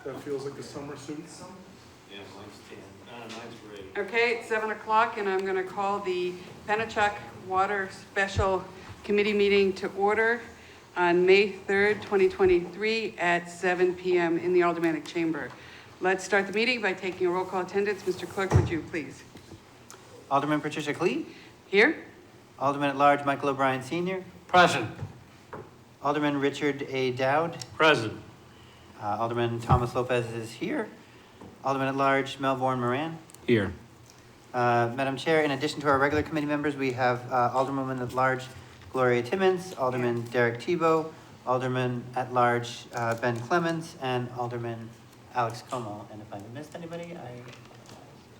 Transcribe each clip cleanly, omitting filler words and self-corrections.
That feels like a summer suit. Yeah, mine's 10. Mine's great. Okay, it's 7 o'clock, and I'm going to call the Pennichuck Water Special Committee meeting to order on May 3rd, 2023 at 7 p.m. in the Aldermanic Chamber. Let's start the meeting by taking a roll call attendance. Mr. Clerk, would you please? Alderman Patricia Klee. Here? Alderman at Large Michael O'Brien Sr. Present. Alderman Richard A. Dowd. Present. Alderman Thomas Lopez is here. Alderman at Large Melbourne Moran. Here. Madam Chair, in addition to our regular committee members, we have Alderwoman at Large Gloria Timmons, Alderman Derek Tebow, Alderman at Large Ben Clemens, and Alderman Alex Como. And if I missed anybody,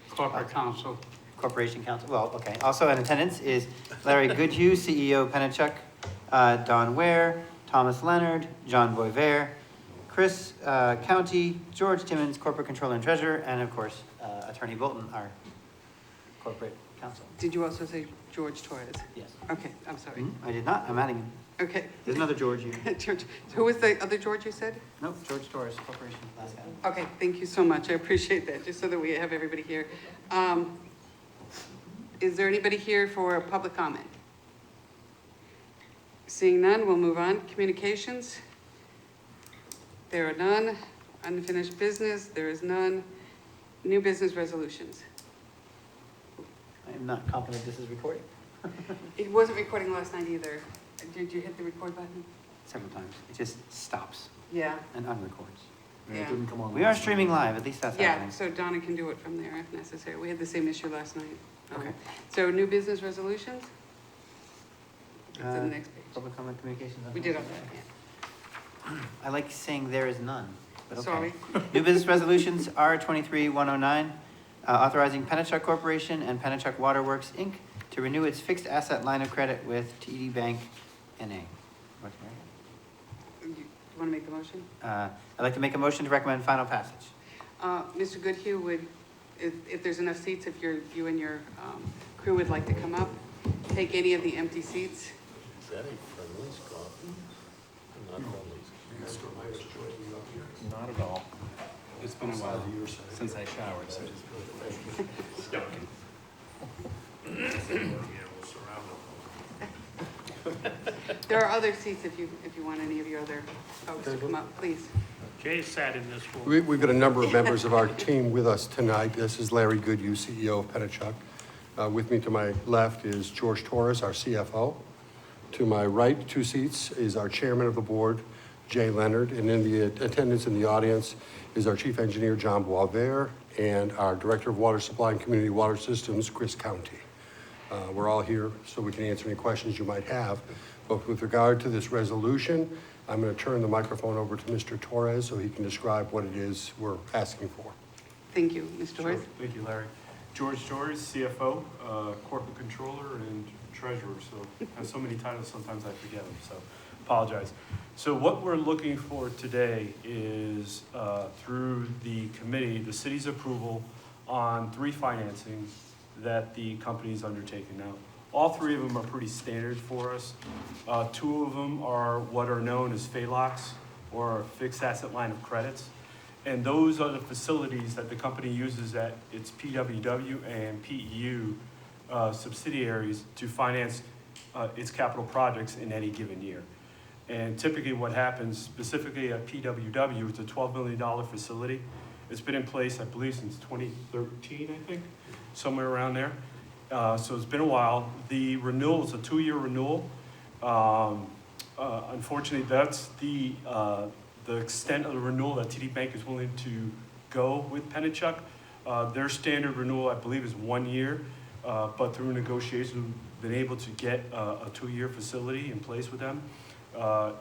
Corporate Counsel. Corporation Counsel. Well, okay. Also in attendance is Larry Goodhue, CEO Pennichuck, Don Ware, Thomas Leonard, John Boisvert, Chris County, George Timmons, Corporate Controller and Treasurer, and of course, Attorney Bolton, our Corporate Counsel. Did you also say George Torres? Yes. Okay, I'm sorry. I did not. I'm adding him. Okay. There's another George here. George, who was the other George you said? Nope, George Torres, Corporation, last guy. Okay, thank you so much. I appreciate that, just so that we have everybody here. Is there anybody here for public comment? Seeing none, we'll move on. Communications? There are none. Unfinished business? There is none. New business resolutions? I am not confident this is recording. It wasn't recording last night either. Did you hit the record button? Several times. It just stops Yeah. and unrecords. And Yeah. it didn't come on. We are streaming live, at least that's Yeah, happening. so Donna can do it from there if necessary. We had the same issue last night. Okay. So new business resolutions? It's in the Uh, next page. Public comment communications. We did on that, I like saying there is none, but yeah. okay. Sorry. New business resolutions R23-109, authorizing Pennichuck Corporation and Pennichuck Waterworks, Inc. to renew its fixed asset line of credit with TD Bank, N.A. North America. You want to make the motion? I'd like to make a motion to recommend final passage. Mr. Goodhue would, if there's enough seats, if you and your crew would like to come up, take any of the empty seats. Is that a Friendly's coffee? Not Friendly's. Not at all. It's been a while since I showered, so There are other seats if you want any of your other folks to come up, please. Jay sat in this one. We've got a number of members of our team with us tonight. This is Larry Goodhue, CEO of Pennichuck. With me to my left is George Torres, our CFO. To my right, 2 seats, is our chairman of the board, Jay Leonard. And in the attendance in the audience is our chief engineer, John Boisvert, and our director of water supply and community water systems, Chris County. We're all here so we can answer any questions you might have. But with regard to this resolution, I'm going to turn the microphone over to Mr. Torres so he can describe what it is we're asking for. Thank you, Mr. Torres. thank you, Larry. George Torres, CFO, corporate controller, and treasurer. So I have so many titles, sometimes I forget them, so apologize. So what we're looking for today is through the committee, the city's approval on 3 financings that the company's undertaken. Now, all 3 of them are pretty standard for us. 2 of them are what are known as FALOCs, or fixed asset line of credits. And those are the facilities that the company uses at its PWW and PEU subsidiaries to finance its capital projects in any given year. And typically what happens, specifically at PWW, it's a $12 million facility. It's been in place, I believe, since 2013, I think, somewhere around there. So it's been a while. The renewal is a 2-year renewal. Unfortunately, that's the extent of the renewal that TD Bank is willing to go with Pennichuck. Their standard renewal, I believe, is 1 year, but through negotiations, we've been able to get a 2-year facility in place with them.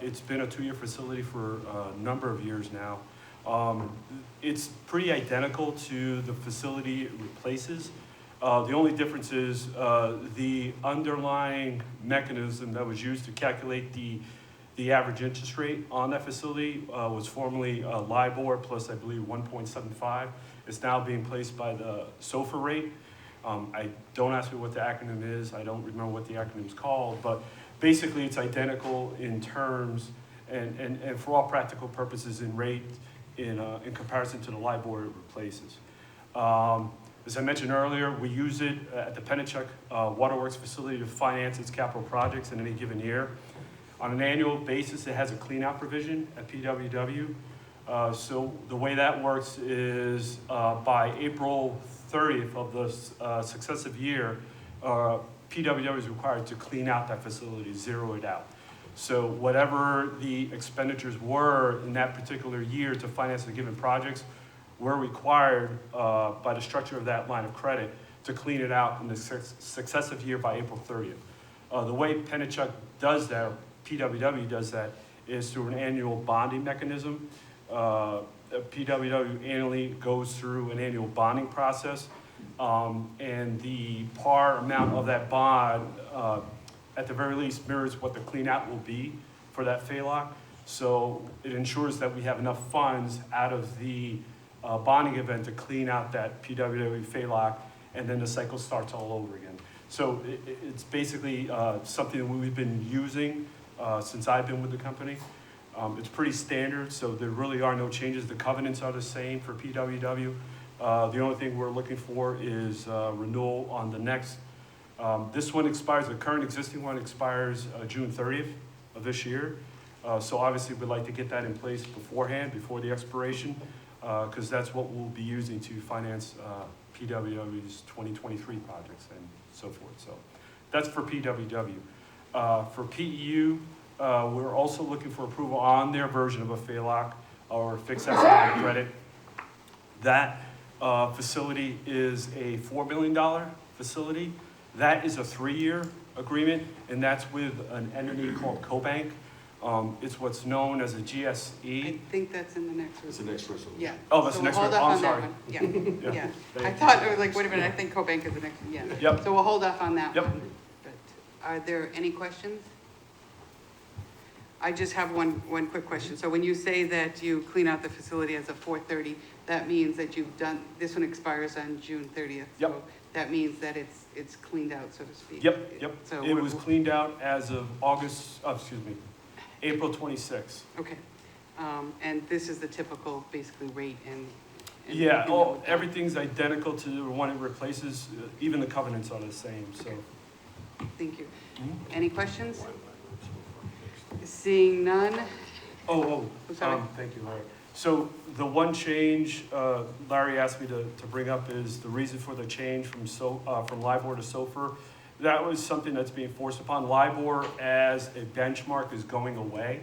It's been a 2-year facility for a number of years now. It's pretty identical to the facility it replaces. The only difference is the underlying mechanism that was used to calculate the average interest rate on that facility was formerly LIBOR plus, I believe, 1.75. It's now being placed by the SOFR rate. I don't ask me what the acronym is. I don't remember what the acronym is called, but basically it's identical in terms and for all practical purposes in rate in comparison to the LIBOR it replaces. As I mentioned earlier, we use it at the Pennichuck Waterworks facility to finance its capital projects in any given year. On an annual basis, it has a clean-out provision at PWW. So the way that works is by April 30th of the successive year, PWW is required to clean out that facility, zero it out. So whatever the expenditures were in that particular year to finance the given projects, we're required by the structure of that line of credit to clean it out in the successive year by April 30th. The way Pennichuck does that, or PWW does that, is through an annual bonding mechanism. PWW annually goes through an annual bonding process, and the par amount of that bond, at the very least, mirrors what the clean out will be for that FALOC. So it ensures that we have enough funds out of the bonding event to clean out that PWW FALOC, and then the cycle starts all over again. So it's basically something that we've been using since I've been with the company. It's pretty standard, so there really are no changes. The covenants are the same for PWW. The only thing we're looking for is renewal on the next. This one expires, the current existing one expires June 30th of this year. So obviously we'd like to get that in place beforehand, before the expiration, because that's what we'll be using to finance PWW's 2023 projects and so forth. So that's for PWW. For PEU, we're also looking for approval on their version of a FALOC or fixed asset line of credit. That facility is a $4 million facility. That is a 3-year agreement, and that's with an entity called CoBank. It's what's known as a GSE. I think that's in the next It's the resolution. next resolution. Yeah. Oh, that's So the next we'll one. hold I'm off on that sorry. one. Yeah, yeah. Thank I you. thought, I was like, wait a minute, I think CoBank is the next one, yeah. Yep. So we'll hold off on that Yep. one. But are there any questions? I just have one quick question. So when you say that you clean out the facility as of 4/30, that means that you've done, this one expires on June 30th. Yep. So that means that it's cleaned out, so to speak. Yep. So It was cleaned out as of April 26th. Okay. And this is the typical, basically, rate and. Yeah, you know, everything's identical to the one it replaces. Even the covenants are the same, so. Thank you. Mhm. Any questions? Seeing none, Oh, sorry. thank you, Larry. So the one change Larry asked me to bring up is the reason for the change from LIBOR to SOFR. That was something that's being forced upon. LIBOR as a benchmark is going away.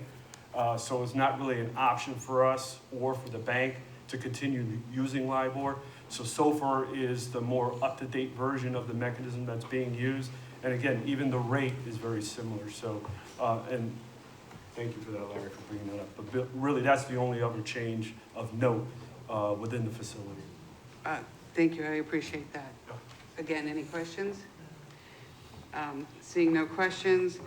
So it's not really an option for us or for the bank to continue using LIBOR. So SOFR is the more up-to-date version of the mechanism that's being used. And again, even the rate is very similar. So, and thank you for that, Larry, for bringing that up. But really, that's the only other change of note within the facility. Thank you, I appreciate that. Again, any questions? Seeing no questions,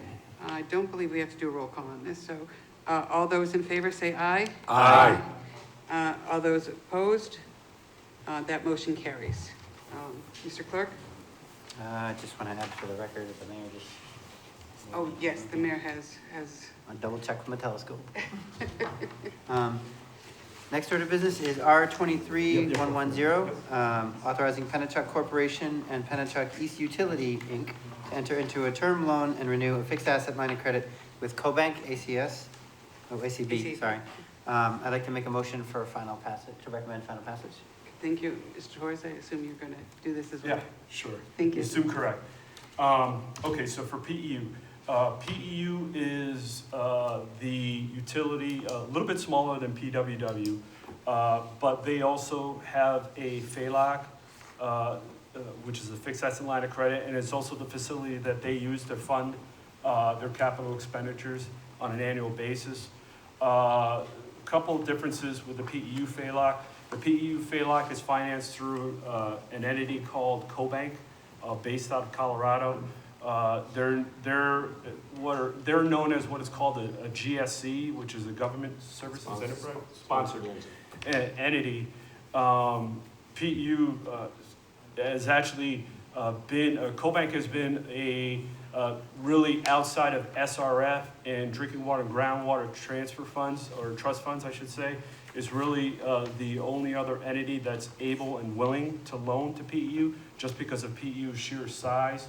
I don't believe we have to do a roll call on this, so all those in favor say aye. Aye. All those opposed, that motion carries. Mr. Clerk? I just want to add for the record that the mayor just. Oh, yes, the mayor has, I'll double check from a telescope. Next order of business is R-23-110, authorizing Pennichuck Corporation and Pennichuck East Utility, Inc. to enter into a term loan and renew a fixed asset line of credit with CoBank ACB, ACB. sorry. I'd like to make a motion for final passage, to recommend final passage. thank you. Mr. Torres, I assume you're going to do this as well? Yeah, sure. Thank you. Assume correct. Okay, so for PEU. PEU is the utility, a little bit smaller than PWW, but they also have a FALOC, which is a fixed asset line of credit, and it's also the facility that they use to fund their capital expenditures on an annual basis. Couple differences with the PEU FALOC. The PEU FALOC is financed through an entity called CoBank, based out of Colorado. They're known as what is called a GSC, which is a government services enterprise sponsored entity. PEU has actually been, CoBank has been a really outside of SRF and drinking water and groundwater transfer funds, or trust funds, I should say. is really the only other entity that's able and willing to loan to PEU, just because of PEU's sheer size.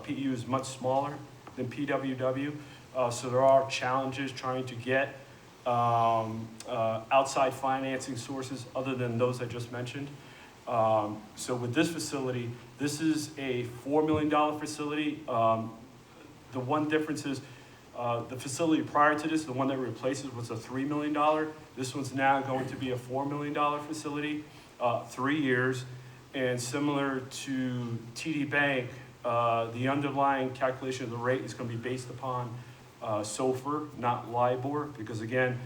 PEU is much smaller than PWW, so there are challenges trying to get outside financing sources other than those I just mentioned. So with this facility, this is a $4 million facility. The one difference is the facility prior to this, the one that replaces, was a $3 million. This one's now going to be a $4 million facility, 3 years. And similar to TD Bank, the underlying calculation of the rate is going to be based upon SOFR, not LIBOR, because again,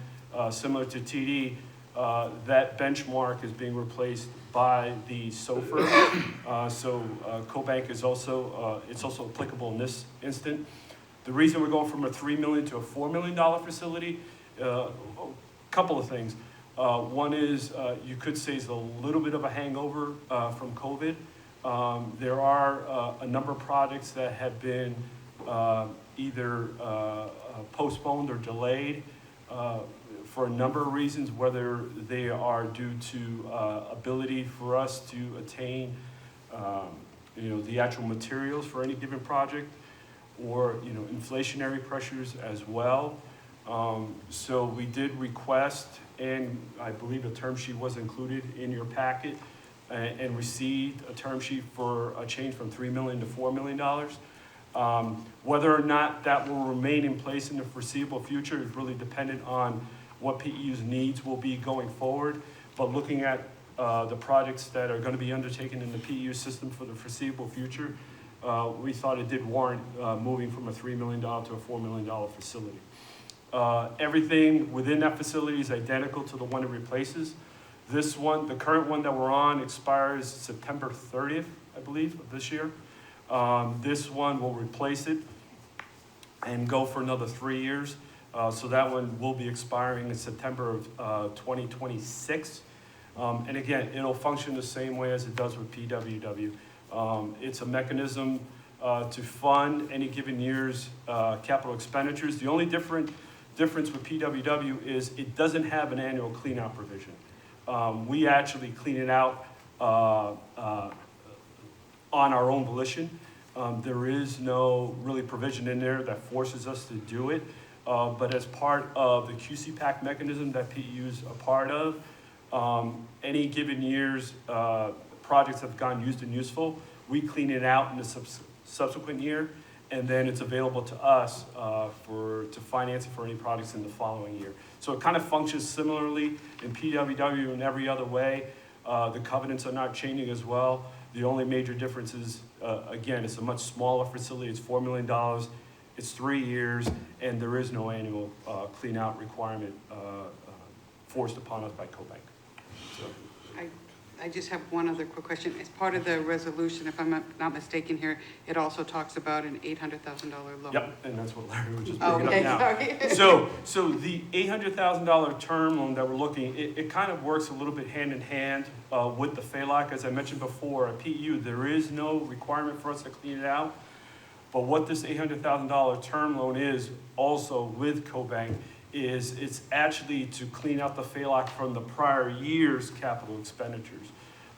similar to TD, that benchmark is being replaced by the SOFR. So CoBank is also, it's also applicable in this instant. The reason we're going from a $3 million to a $4 million facility, a couple of things. One is, you could say, is a little bit of a hangover from COVID. There are a number of projects that have been either postponed or delayed for a number of reasons, whether they are due to ability for us to attain the actual materials for any given project, or inflationary pressures as well. So we did request, and I believe a term sheet was included in your packet, and received a term sheet for a change from $3 million to $4 million. Whether or not that will remain in place in the foreseeable future is really dependent on what PEU's needs will be going forward. But looking at the projects that are going to be undertaken in the PEU system for the foreseeable future, we thought it did warrant moving from a $3 million to a $4 million facility. Everything within that facility is identical to the one it replaces. This one, the current one that we're on, expires September 30th, I believe, of this year. This one will replace it and go for another 3 years. So that one will be expiring in September of 2026. And again, it'll function the same way as it does with PWW. It's a mechanism to fund any given year's capital expenditures. The only difference with PWW is it doesn't have an annual clean-out provision. We actually clean it out on our own volition. There is no really provision in there that forces us to do it. But as part of the QCPAC mechanism that PEU is a part of, any given year's projects have gone used and useful, we clean it out in the subsequent year, and then it's available to us to finance it for any projects in the following year. So it kind of functions similarly in PWW in every other way. The covenants are not changing as well. The only major difference is, again, it's a much smaller facility. It's $4 million. It's 3 years, and there is no annual clean-out requirement forced upon us by CoBank. So. I just have one other quick question. As part of the resolution, if I'm not mistaken here, it also talks about an $800,000 loan. Yep, and that's what Larry was just Oh, bringing up now. okay, sorry. So the $800,000 term loan that we're looking, it kind of works a little bit hand in hand with the FALAC. As I mentioned before, at PEU, there is no requirement for us to clean it out. But what this $800,000 term loan is also with CoBank is it's actually to clean out the FALAC from the prior year's capital expenditures.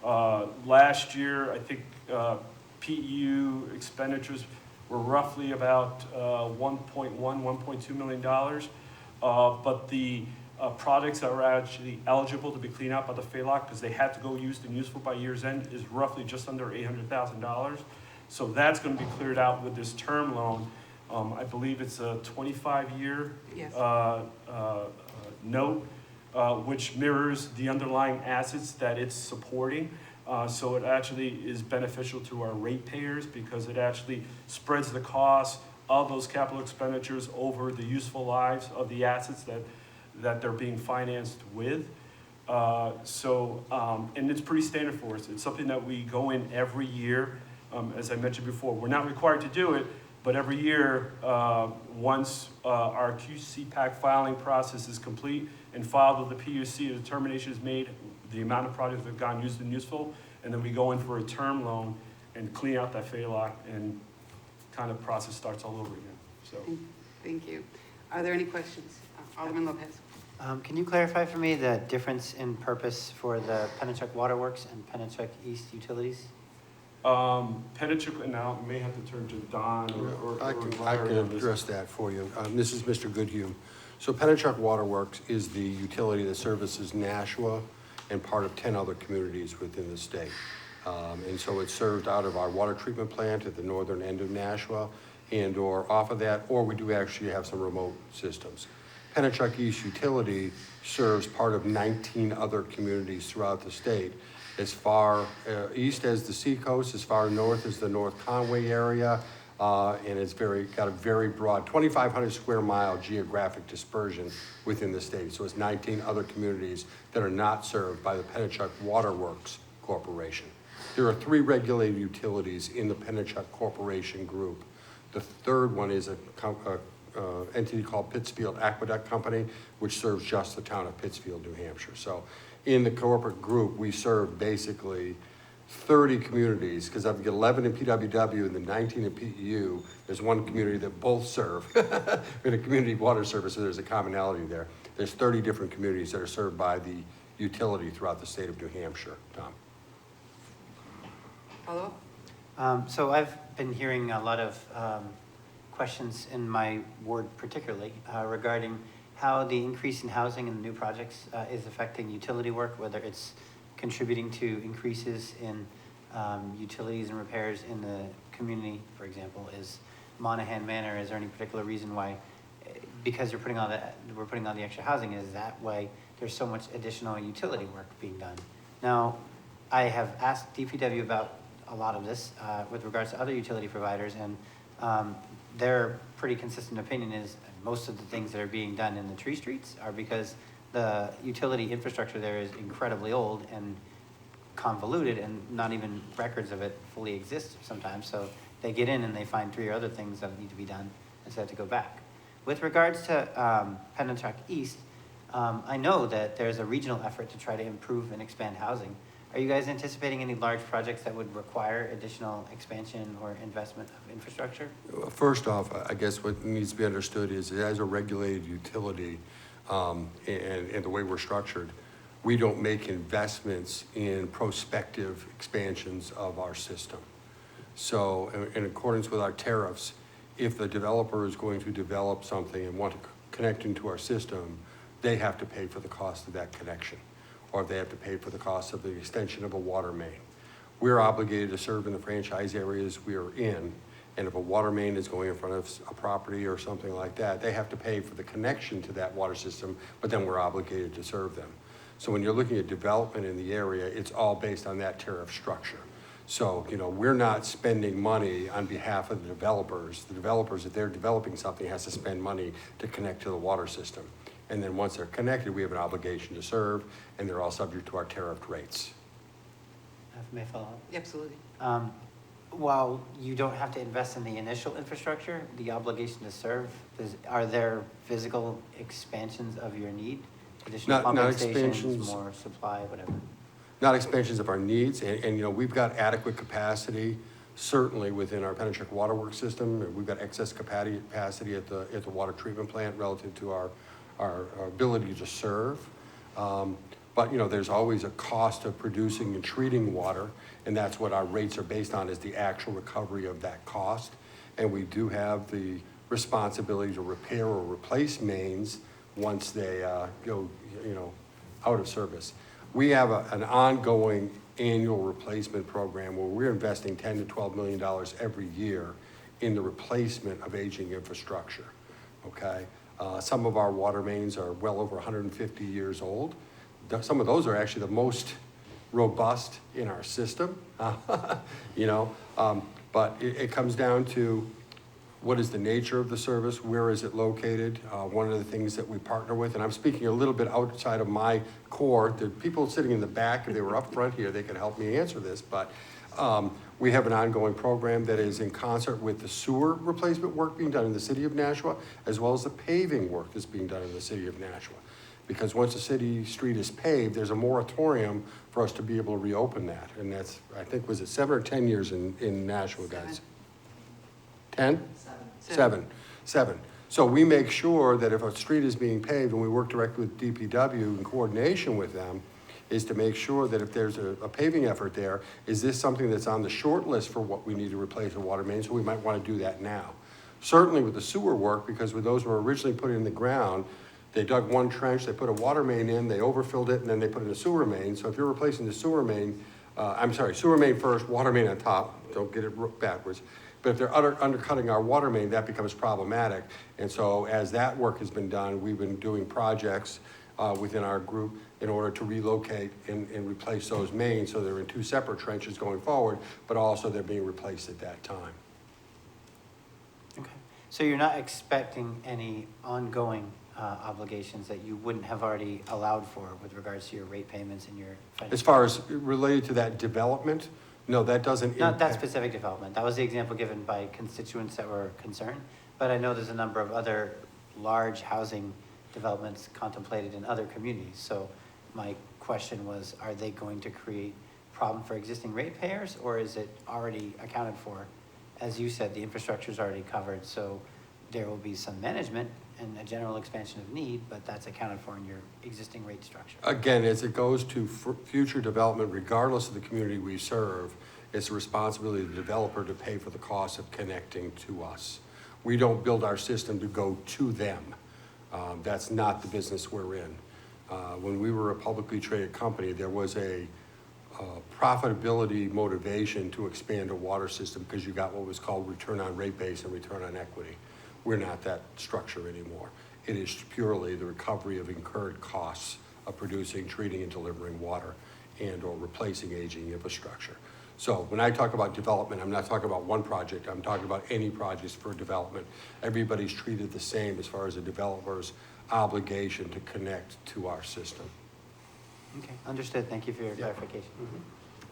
Last year, I think PEU expenditures were roughly about $1.2 million. But the projects that were actually eligible to be cleaned out by the FALAC, because they had to go used and useful by year's end, is roughly just under $800,000. So that's going to be cleared out with this term loan. I believe it's a 25-year Yes. note, which mirrors the underlying assets that it's supporting. So it actually is beneficial to our ratepayers because it actually spreads the cost of those capital expenditures over the useful lives of the assets that they're being financed with. And it's pretty standard for us. It's something that we go in every year. As I mentioned before, we're not required to do it, but every year, once our QCPAC filing process is complete and filed with the PUC, a determination is made, the amount of projects that have gone used and useful, and then we go in for a term loan and clean out that FALAC, and kind of process starts all over again. So, Thank you. Are there any questions? Alderman Lopez. Can you clarify for me the difference in purpose for the Pennichuck Waterworks and Pennichuck East Utilities? Pennichuck, and now may have to turn to Don or I Larry can on this. address that for you. This is Mr. Goodhue. So Pennichuck Waterworks is the utility that services Nashua and part of 10 other communities within the state. And so it's served out of our water treatment plant at the northern end of Nashua and/or off of that, or we do actually have some remote systems. Pennichuck East Utility serves part of 19 other communities throughout the state, as far east as the seacoast, as far north as the North Conway area, and it's got a very broad 2,500 square mile geographic dispersion within the state. So it's 19 other communities that are not served by the Pennichuck Waterworks Corporation. There are 3 regulated utilities in the Pennichuck Corporation group. The third one is a entity called Pittsfield Aqueduct Company, which serves just the town of Pittsfield, New Hampshire. So in the corporate group, we serve basically 30 communities, because I've got 11 in PWW and then 19 in PEU. There's one community that both serve in a community water service, so there's a commonality there. There's 30 different communities that are served by the utility throughout the state of New Hampshire. Tom? Follow-up? So I've been hearing a lot of questions in my ward particularly regarding how the increase in housing and the new projects is affecting utility work, whether it's contributing to increases in utilities and repairs in the community, for example. Is Monahan Manor, is there any particular reason why, because we're putting all the extra housing, is that why there's so much additional utility work being done? Now, I have asked DPW about a lot of this with regards to other utility providers, and their pretty consistent opinion is most of the things that are being done in the tree streets are because the utility infrastructure there is incredibly old and convoluted, and not even records of it fully exist sometimes. So they get in and they find 3 other things that need to be done, and so they have to go back. With regards to Pennichuck East, I know that there's a regional effort to try to improve and expand housing. Are you guys anticipating any large projects that would require additional expansion or investment of infrastructure? First off, I guess what needs to be understood is as a regulated utility and the way we're structured, we don't make investments in prospective expansions of our system. So in accordance with our tariffs, if the developer is going to develop something and want to connect into our system, they have to pay for the cost of that connection, or they have to pay for the cost of the extension of a water main. We're obligated to serve in the franchise areas we are in, and if a water main is going in front of a property or something like that, they have to pay for the connection to that water system, but then we're obligated to serve them. So when you're looking at development in the area, it's all based on that tariff structure. So, we're not spending money on behalf of the developers. The developers, if they're developing something, has to spend money to connect to the water system. And then once they're connected, we have an obligation to serve, and they're all subject to our tariffed rates. If I may follow up? Absolutely. While you don't have to invest in the initial infrastructure, the obligation to serve, are there physical expansions of your need? Additional Not pumping stations, expansions. more supply, whatever? Not expansions of our needs, and we've got adequate capacity, certainly within our Pennichuck Waterworks system. We've got excess capacity at the water treatment plant relative to our ability to serve. But, there's always a cost of producing and treating water, and that's what our rates are based on, is the actual recovery of that cost. And we do have the responsibility to repair or replace mains once they go, out of service. We have an ongoing annual replacement program where we're investing $10 to $12 million every year in the replacement of aging infrastructure, okay? Some of our water mains are well over 150 years old. Some of those are actually the most robust in our system, but it comes down to what is the nature of the service, where is it located? One of the things that we partner with, and I'm speaking a little bit outside of my core, the people sitting in the back, if they were up front here, they could help me answer this, but we have an ongoing program that is in concert with the sewer replacement work being done in the city of Nashua, as well as the paving work that's being done in the city of Nashua. Because once a city street is paved, there's a moratorium for us to be able to reopen that. And that's, I think, was it 7 or 10 years in Nashua, guys? 10? 7. So we make sure that if a street is being paved, and we work directly with DPW in coordination with them, is to make sure that if there's a paving effort there, is this something that's on the short list for what we need to replace a water main? So we might want to do that now. Certainly with the sewer work, because when those were originally put in the ground, they dug one trench, they put a water main in, they overfilled it, and then they put in a sewer main. So if you're replacing the sewer main, sewer main first, water main on top, don't get it backwards. But if they're undercutting our water main, that becomes problematic. And so as that work has been done, we've been doing projects within our group in order to relocate and replace those mains, so they're in two separate trenches going forward, but also they're being replaced at that time. Okay. So you're not expecting any ongoing obligations that you wouldn't have already allowed for with regards to your rate payments and your financial? As far as related to that development, no, that doesn't Not that impact. specific development. That was the example given by constituents that were concerned. But I know there's a number of other large housing developments contemplated in other communities. So my question was, are they going to create problem for existing ratepayers, or is it already accounted for? As you said, the infrastructure is already covered, so there will be some management and a general expansion of need, but that's accounted for in your existing rate structure. Again, as it goes to future development, regardless of the community we serve, it's the responsibility of the developer to pay for the cost of connecting to us. We don't build our system to go to them. That's not the business we're in. When we were a publicly traded company, there was a profitability motivation to expand a water system because you got what was called return on rate base and return on equity. We're not that structure anymore. It is purely the recovery of incurred costs of producing, treating, and delivering water and or replacing aging infrastructure. So when I talk about development, I'm not talking about one project, I'm talking about any projects for development. Everybody's treated the same as far as a developer's obligation to connect to our system. Okay, understood. Thank you for your clarification.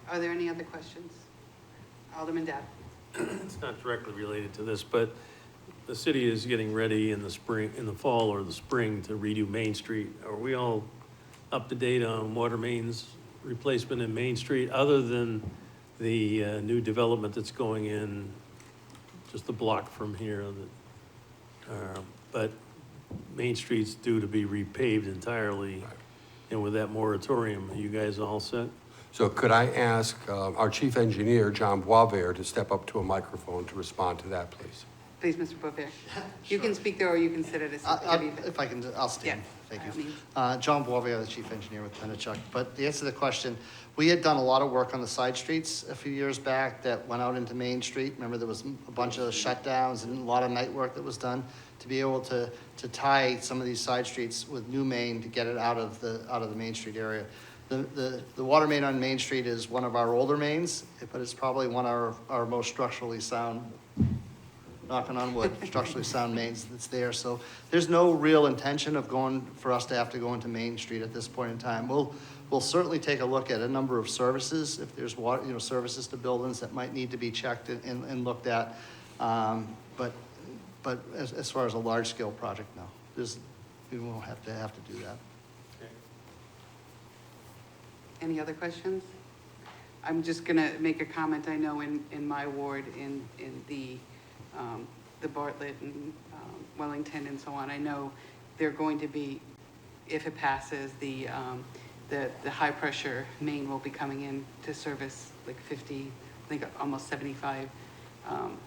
Are there any other questions? Alderman Dab. It's not directly related to this, but the city is getting ready in the spring, in the fall or the spring to redo Main Street. Are we all up to date on water mains replacement in Main Street, other than the new development that's going in just a block from here? But Main Street's due to be repaved entirely, and with that moratorium, are you guys all set? So could I ask our chief engineer, John Boisvert, to step up to a microphone to respond to that, please? Please, Mr. Beaufair. You can speak there, or you can sit at a seat. If I can, I'll stand. Yeah, Thank by you. all means. John Boisvert, the chief engineer with Pennichuck. But the answer to the question, we had done a lot of work on the side streets a few years back that went out into Main Street. Remember, there was a bunch of shutdowns and a lot of night work that was done to be able to tie some of these side streets with new main to get it out of the Main Street area. The water main on Main Street is one of our older mains, but it's probably one of our most structurally sound, knocking on wood, structurally sound mains that's there. So there's no real intention for us to have to go into Main Street at this point in time. We'll certainly take a look at a number of services, if there's water, services to buildings that might need to be checked and looked at. But as far as a large scale project, no, we won't have to do that. Any other questions? I'm just gonna make a comment. I know in my ward, in the Bartlett and Wellington and so on, I know they're going to be, if it passes, the high pressure main will be coming in to service like 50, I think almost 75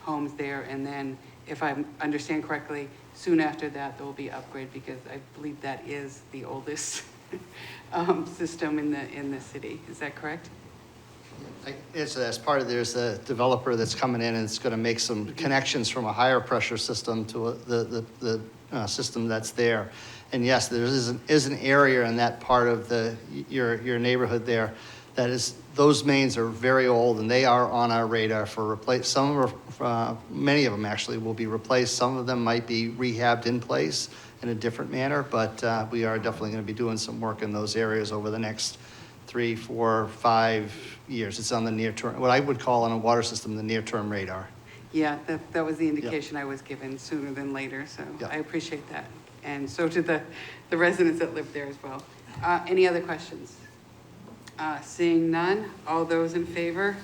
homes there. And then, if I understand correctly, soon after that, there will be upgrade, because I believe that is the oldest system in the city. Is that correct? As part of, there's a developer that's coming in and it's going to make some connections from a higher pressure system to the system that's there. And yes, there is an area in that part of your neighborhood there that is, those mains are very old and they are on our radar for replace. Many of them actually will be replaced. Some of them might be rehabbed in place in a different manner, but we are definitely going to be doing some work in those areas over the next 3, 4, 5 years. It's on the near term, what I would call on a water system, the near term radar. Yeah, that was the indication I was given, sooner than later, so I appreciate that. And so to the residents that live there as well. Any other questions? Seeing none, all those in favor,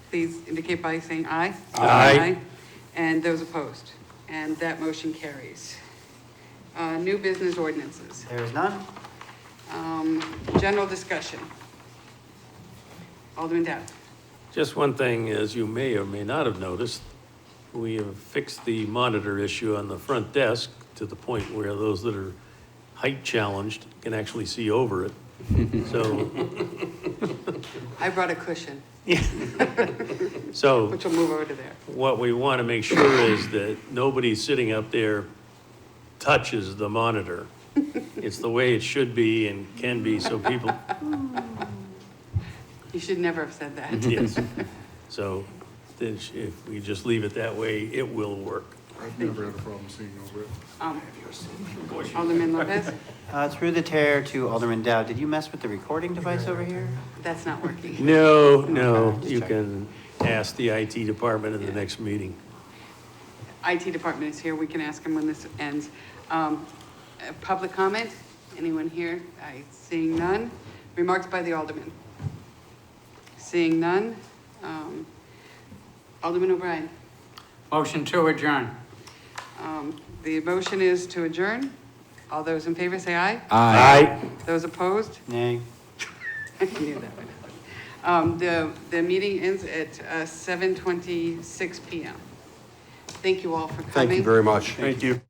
please indicate by saying aye. Aye. And those opposed, and that motion carries. New business ordinances. There is none. General discussion. Alderman Dow. Just one thing, as you may or may not have noticed, we have fixed the monitor issue on the front desk to the point where those that are height challenged can actually see over it. So, I brought a cushion, so which will move over to there. what we want to make sure is that nobody sitting up there touches the monitor. It's the way it should be and can be, so people, You should never have said that. yes. So then if we just leave it that way, it will work. I've never had a problem seeing over it. Alderman Lopez, Through the chair to Alderman Dow, did you mess with the recording device over here? that's not working. No, you can ask the IT department in the next meeting. IT department is here, we can ask him when this ends. Public comment, anyone here? Seeing none. Remarks by the alderman. Seeing none. Alderman O'Brien. Motion to adjourn. The motion is to adjourn. All those in favor say aye. Aye. Those opposed? Nay. I knew that. The meeting ends at 7:26 PM. Thank you all for coming. Thank you very much. Thank you.